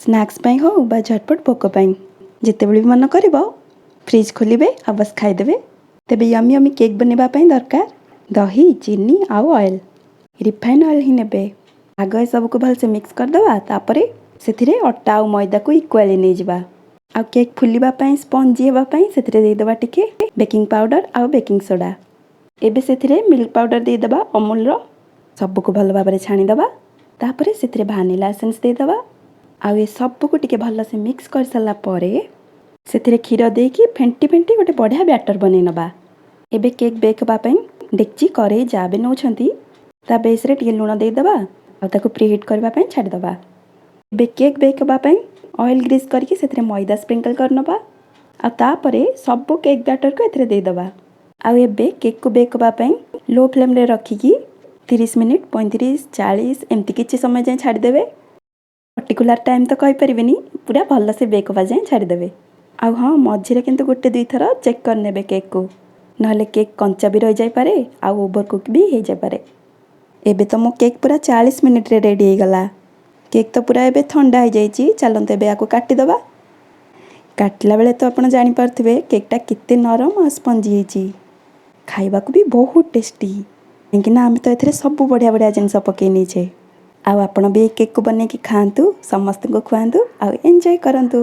Snacks पाई हो बा झटपट भोक पाई जितेबले भी मन कर फ्रिज खोलिबे आ बस खाईदेवे। तेबे यमी यमी केक बनवा दरकार दही चीनी आउ ऑयल रिफाइन ऑयल ही नेबे। आग ए सबको भलसे मिक्स करदेवा तापरे से अटा आ मैदा को इक्वाली नहीं जावा। आ केक फुलिबा पई स्पंजी हेबा पई सेथिरे देदेबा टिके बेकिंग पाउडर आ बेकिंग सोडा। एबे सेथिरे मिल्क पाउडर देदेबा अमूल रो सबको भल भाबरे छाणीदेबा। तापरे सेथिरे भानिला एसेंस देदेबा आ ये सबको टिके भलसे मिक्स कर सारा परे सेथिरे क्षीर देकी फेंटी फेंटी गोटे बढ़िया बैटर बनै नबा। एबे केक बेक हेबा पई डेक्ची कड़े जा भी नौछंती ता बेस रे टिके लूण देदेबा आ ताको प्रीहीट करबा पई छाड़ीदेबा। एबे केक बेक हेबा पई ऑयल ग्रीस करके सेथिरे मैदा स्प्रिंकल करनबा आ तापरे सब केक बैटर को एथिरे देदेबा। आ एबे केक को बेक हेबा पई लो फ्लेम रे रखिकी 30 मिनिट 35 40 एमती किछि समय जाए छाड़ीदेबे। पर्टिकुलर टाइम तो कहि परिबेनी पूरा भल से बेक होबा जाए छाड़ीदेबे। आ हाँ मझिरे किंतु गोटे दुई थर चेक करनेबे केक को नहले केक कंचा भी रही जाय पारे आ ओवर कुक भी हो जाय पारे। एबे तो मो केक पूरा 40 मिनिट रे रेडी हो गला। केक तो पूरा एबे ठंडा हो जाइछि। चलंते एबे आको काटी दबा। काटला बेले तो आपण जानि पारथिबे केकटा केते नरम आ स्पंजी हिची खाइबा को भी बहुत टेस्टी। काहेकि ना आमे तो एथिरे सब बढ़िया बढ़िया जिनस पकई नेछे। आ आपण भी केक को बने की खांतु समस्त को खुआंतु आ एंजॉय करंतु।